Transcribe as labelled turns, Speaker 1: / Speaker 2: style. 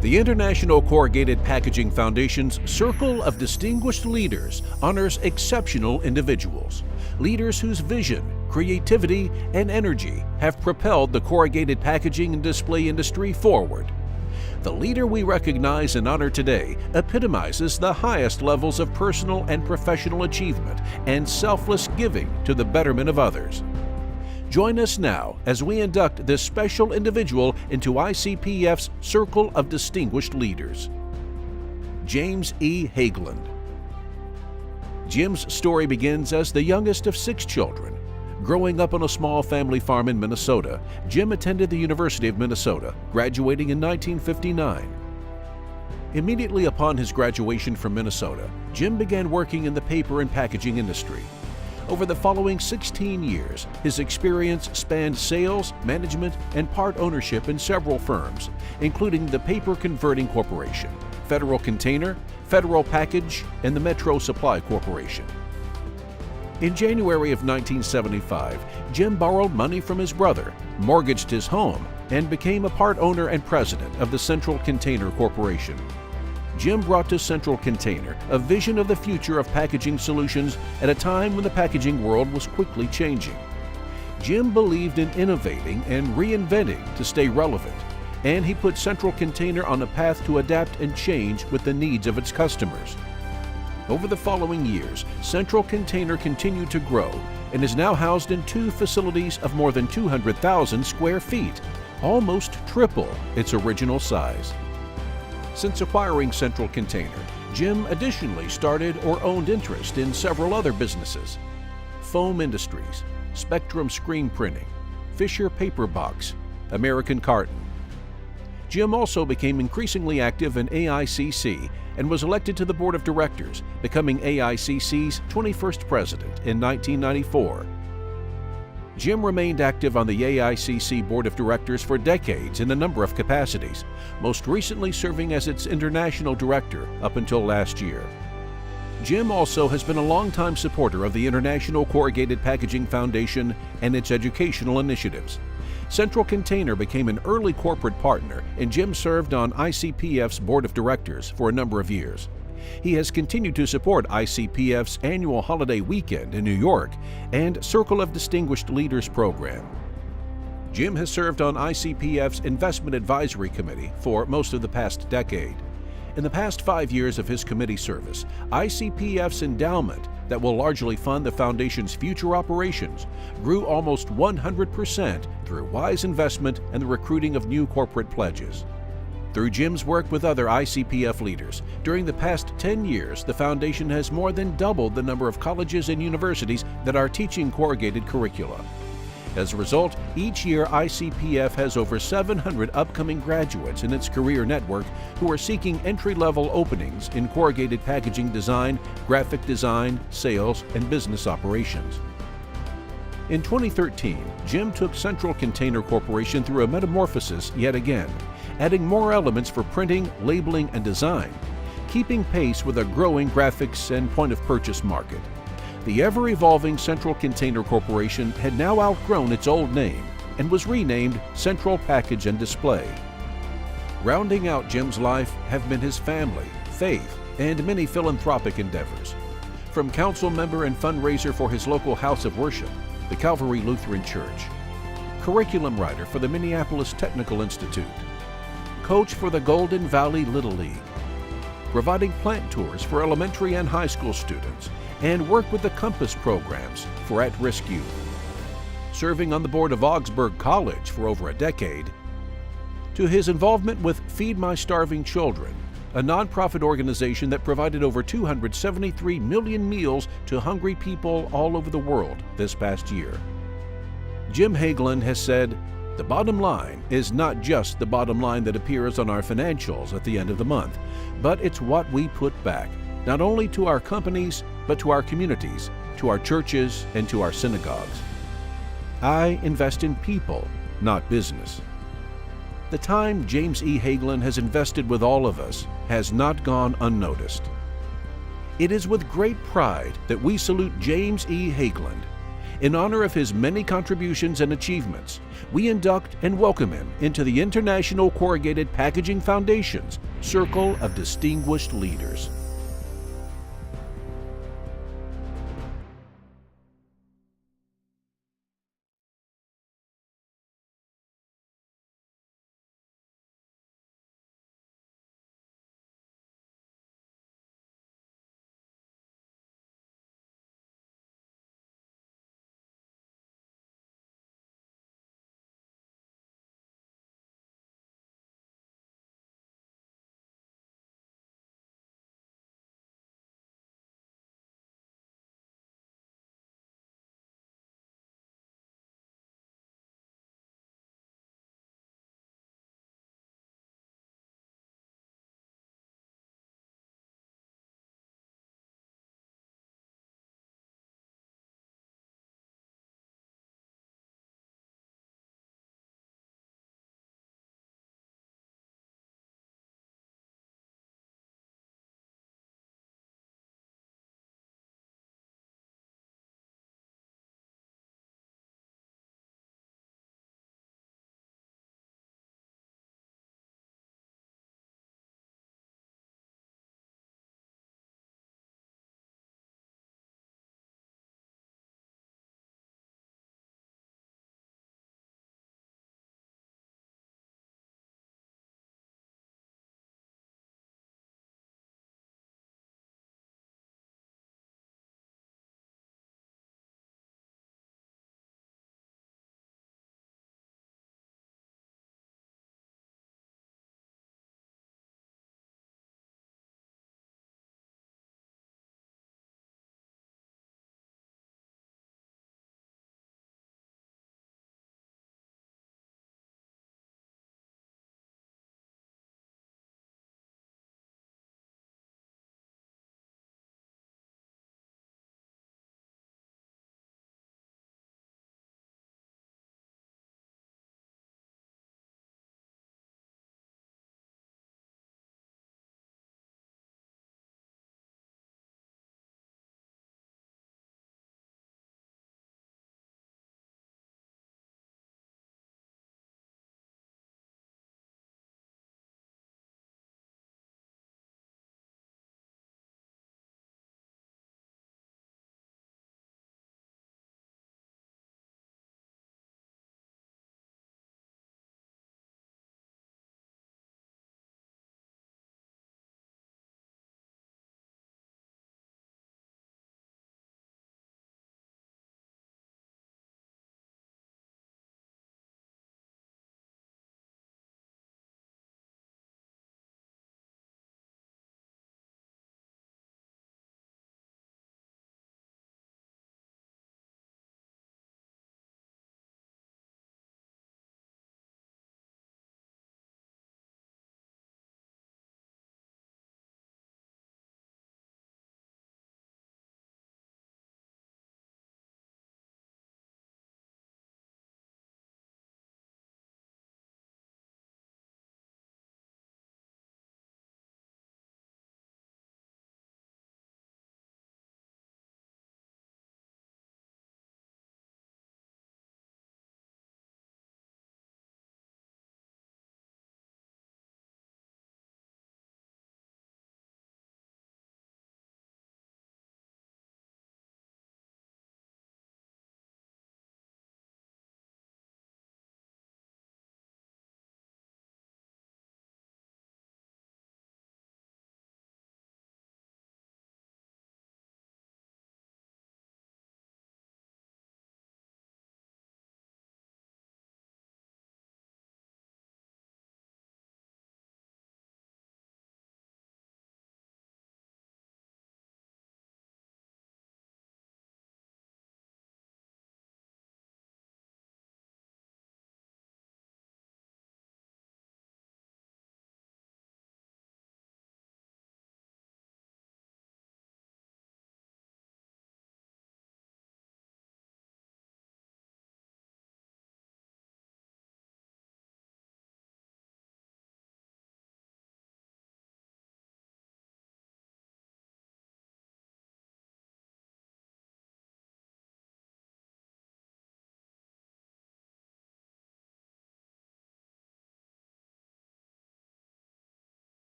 Speaker 1: The International Corrugated Packaging Foundation's Circle of Distinguished Leaders honors exceptional individuals, leaders whose vision, creativity, and energy have propelled the corrugated packaging and display industry forward. The leader we recognize and honor today epitomizes the highest levels of personal and professional achievement and selfless giving to the betterment of others. Join us now as we induct this special individual into ICPF's Circle of Distinguished Leaders. James E. Haglund. Jim's story begins as the youngest of 6 children. Growing up on a small family farm in Minnesota, Jim attended the University of Minnesota, graduating in 1959. Immediately upon his graduation from Minnesota, Jim began working in the paper and packaging industry. Over the following 16 years, his experience spanned sales, management, and part ownership in several firms, including the Paper Converting Corporation, Federal Container, Federal Package, and the Metro Supply Corporation. In January of 1975, Jim borrowed money from his brother, mortgaged his home, and became a part owner and president of the Central Container Corporation. Jim brought to Central Container a vision of the future of packaging solutions at a time when the packaging world was quickly changing. Jim believed in innovating and reinventing to stay relevant, and he put Central Container on a path to adapt and change with the needs of its customers. Over the following years, Central Container continued to grow and is now housed in 2 facilities of more than 200,000 square feet, almost triple its original size. Since acquiring Central Container, Jim additionally started or owned interest in several other businesses: Foam Industries, Spectrum Screen Printing, Fisher Paper Box, American Carton. Jim also became increasingly active in AICC and was elected to the board of directors, becoming AICC's 21st president in 1994. Jim remained active on the AICC Board of Directors for decades in a number of capacities, most recently serving as its international director up until last year. Jim also has been a longtime supporter of the International Corrugated Packaging Foundation and its educational initiatives. Central Container became an early corporate partner, and Jim served on ICPF's Board of Directors for a number of years. He has continued to support ICPF's annual holiday weekend in New York and Circle of Distinguished Leaders program. Jim has served on ICPF's Investment Advisory Committee for most of the past decade. In the past 5 years of his committee service, ICPF's endowment that will largely fund the Foundation's future operations grew almost 100% through wise investment and the recruiting of new corporate pledges. Through Jim's work with other ICPF leaders, during the past 10 years, the Foundation has more than doubled the number of colleges and universities that are teaching corrugated curricula. As a result, each year ICPF has over 700 upcoming graduates in its career network who are seeking entry-level openings in corrugated packaging design, graphic design, sales, and business operations. In 2013, Jim took Central Container Corporation through a metamorphosis yet again, adding more elements for printing, labeling, and design, keeping pace with a growing graphics and point-of-purchase market. The ever-evolving Central Container Corporation had now outgrown its old name and was renamed Central Package and Display. Rounding out Jim's life have been his family, faith, and many philanthropic endeavors. From council member and fundraiser for his local house of worship, the Calvary Lutheran Church, curriculum writer for the Minneapolis Technical Institute, coach for the Golden Valley Little League, providing plant tours for elementary and high school students, and work with the Compass programs for at-risk youth. Serving on the board of Augsburg College for over a decade, to his involvement with Feed My Starving Children, a nonprofit organization that provided over 273 million meals to hungry people all over the world this past year. Jim Haglund has said, "The bottom line is not just the bottom line that appears on our financials at the end of the month, but it's what we put back, not only to our companies, but to our communities, to our churches, and to our synagogues. I invest in people, not business." The time James E. Haglund has invested with all of us has not gone unnoticed. It is with great pride that we salute James E. Haglund In honor of his many contributions and achievements, we induct and welcome him into the International Corrugated Packaging Foundation's Circle of Distinguished Leaders.